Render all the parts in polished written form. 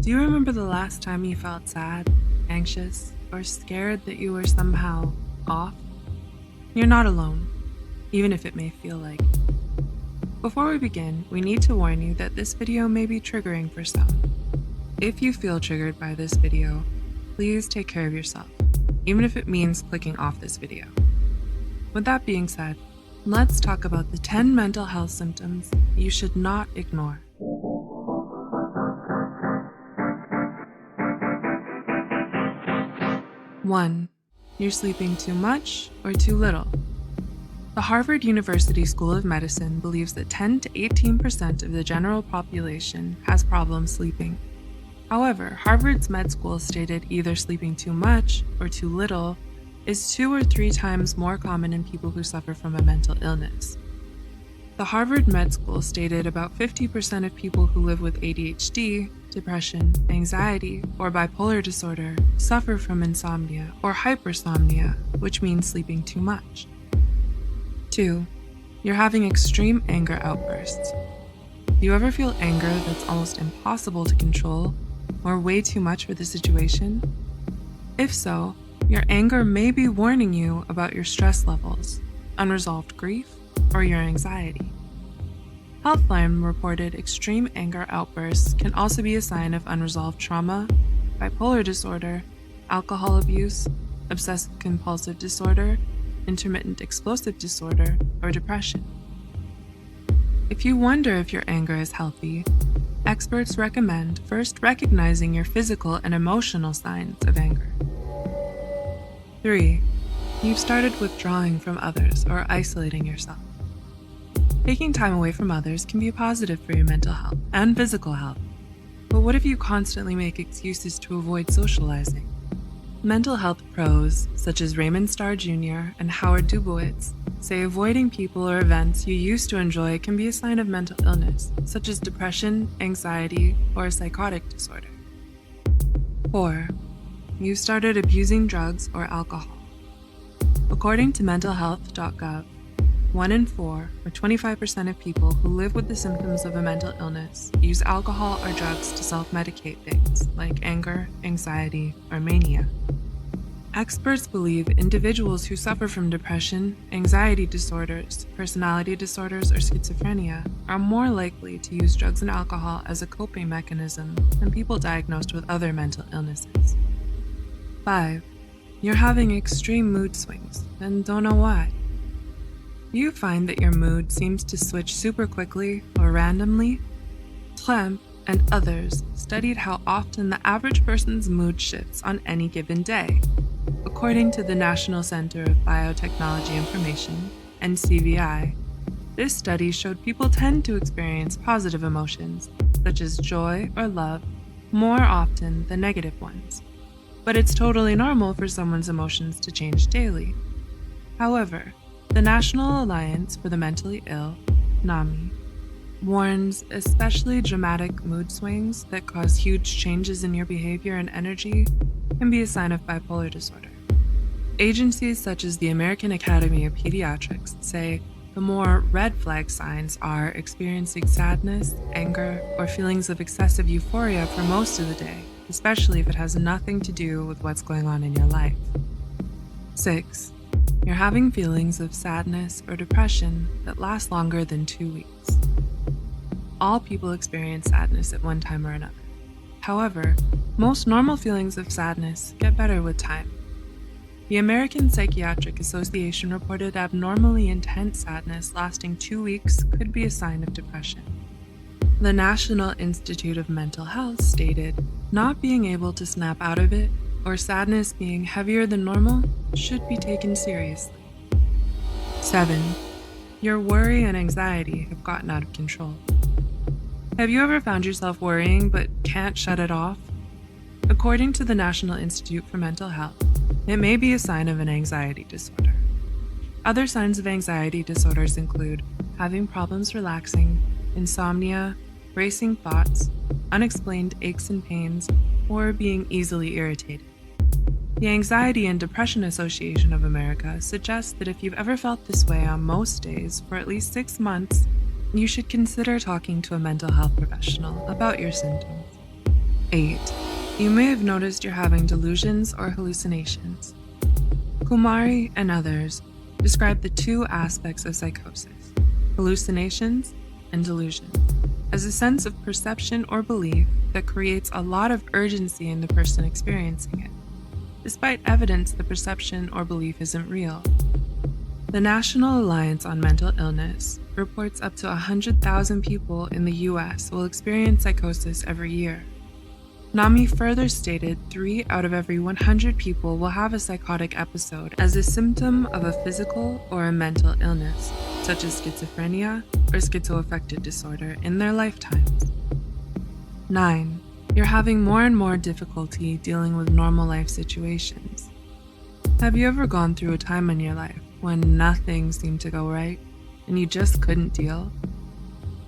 Do you remember the last time you felt sad, anxious, or scared that you were somehow off? You're not alone, even if it may feel like it. Before we begin, we need to warn you that this video may be triggering for some. If you feel triggered by this video, please take care of yourself, even if it means clicking off this video. With that being said, let's talk about the 10 mental health symptoms you should not ignore. 1. You're sleeping too much or too little. The Harvard University School of Medicine believes that 10 to 18% of the general population has problems sleeping. However, Harvard's med school stated either sleeping too much or too little is 2 or 3 times more common in people who suffer from a mental illness. The Harvard Med School stated about 50% of people who live with ADHD, depression, anxiety, or bipolar disorder suffer from insomnia or hypersomnia, which means sleeping too much. 2. You're having extreme anger outbursts. Do you ever feel anger that's almost impossible to control or way too much for the situation? If so, your anger may be warning you about your stress levels, unresolved grief, or your anxiety. Healthline reported extreme anger outbursts can also be a sign of unresolved trauma, bipolar disorder, alcohol abuse, obsessive-compulsive disorder, intermittent explosive disorder, or depression. If you wonder if your anger is healthy, experts recommend first recognizing your physical and emotional signs of anger. 3. You've started withdrawing from others or isolating yourself. Taking time away from others can be a positive for your mental health and physical health. But what if you constantly make excuses to avoid socializing? Mental health pros, such as Raymond Starr Jr. and Howard Dubowitz, say avoiding people or events you used to enjoy can be a sign of mental illness, such as depression, anxiety, or a psychotic disorder. 4. You've started abusing drugs or alcohol. According to mentalhealth.gov, 1 in 4, or 25% of people who live with the symptoms of a mental illness use alcohol or drugs to self-medicate things like anger, anxiety, or mania. Experts believe individuals who suffer from depression, anxiety disorders, personality disorders, or schizophrenia are more likely to use drugs and alcohol as a coping mechanism than people diagnosed with other mental illnesses. 5. You're having extreme mood swings and don't know why. You find that your mood seems to switch super quickly or randomly? Clem and others studied how often the average person's mood shifts on any given day. According to the National Center of Biotechnology Information, NCBI, this study showed people tend to experience positive emotions, such as joy or love, more often than negative ones. But it's totally normal for someone's emotions to change daily. However, the National Alliance for the Mentally Ill, NAMI, warns especially dramatic mood swings that cause huge changes in your behavior and energy can be a sign of bipolar disorder. Agencies such as the American Academy of Pediatrics say the more red flag signs are experiencing sadness, anger, or feelings of excessive euphoria for most of the day, especially if it has nothing to do with what's going on in your life. 6. You're having feelings of sadness or depression that last longer than 2 weeks. All people experience sadness at one time or another. However, most normal feelings of sadness get better with time. The American Psychiatric Association reported abnormally intense sadness lasting 2 weeks could be a sign of depression. The National Institute of Mental Health stated, not being able to snap out of it or sadness being heavier than normal should be taken seriously. 7. Your worry and anxiety have gotten out of control. Have you ever found yourself worrying but can't shut it off? According to the National Institute for Mental Health, it may be a sign of an anxiety disorder. Other signs of anxiety disorders include having problems relaxing, insomnia, racing thoughts, unexplained aches and pains, or being easily irritated. The Anxiety and Depression Association of America suggests that if you've ever felt this way on most days for at least 6 months, you should consider talking to a mental health professional about your symptoms. 8. You may have noticed you're having delusions or hallucinations. Kumari and others describe the two aspects of psychosis, hallucinations and delusions, as a sense of perception or belief that creates a lot of urgency in the person experiencing it, despite evidence the perception or belief isn't real. The National Alliance on Mental Illness reports up to 100,000 people in the US will experience psychosis every year. NAMI further stated 3 out of every 100 people will have a psychotic episode as a symptom of a physical or a mental illness, such as schizophrenia or schizoaffective disorder, in their lifetimes. 9. You're having more and more difficulty dealing with normal life situations. Have you ever gone through a time in your life when nothing seemed to go right and you just couldn't deal?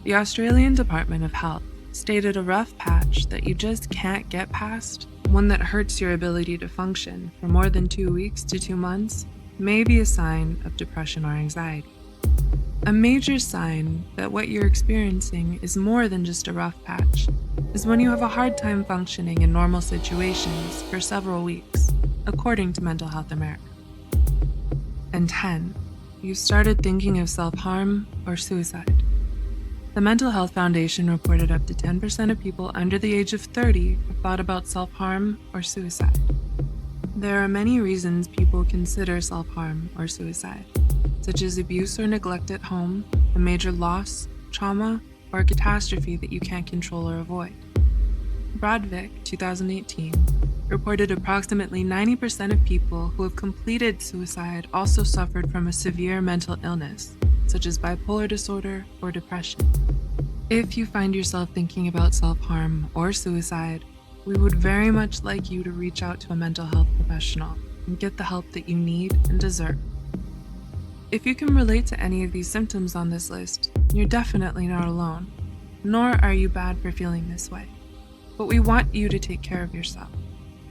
The Australian Department of Health stated a rough patch that you just can't get past, one that hurts your ability to function for more than 2 weeks to 2 months, may be a sign of depression or anxiety. A major sign that what you're experiencing is more than just a rough patch is when you have a hard time functioning in normal situations for several weeks, according to Mental Health America. And 10. You started thinking of self-harm or suicide. The Mental Health Foundation reported up to 10% of people under the age of 30 have thought about self-harm or suicide. There are many reasons people consider self-harm or suicide, such as abuse or neglect at home, a major loss, trauma, or a catastrophe that you can't control or avoid. Brodvik, 2018, reported approximately 90% of people who have completed suicide also suffered from a severe mental illness, such as bipolar disorder or depression. If you find yourself thinking about self-harm or suicide, we would very much like you to reach out to a mental health professional and get the help that you need and deserve. If you can relate to any of these symptoms on this list, you're definitely not alone, nor are you bad for feeling this way. But we want you to take care of yourself,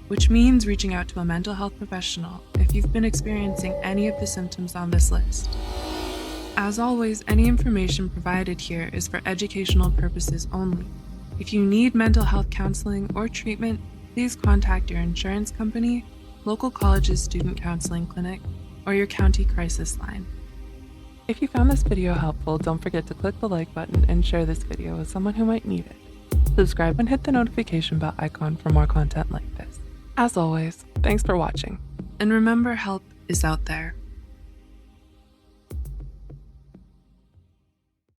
which means reaching out to a mental health professional if you've been experiencing any of the symptoms on this list. As always, any information provided here is for educational purposes only. If you need mental health counseling or treatment, please contact your insurance company, local college's student counseling clinic, or your county crisis line. If you found this video helpful, don't forget to click the like button and share this video with someone who might need it. Subscribe and hit the notification bell icon for more content like this. As always, thanks for watching. And remember, help is out there.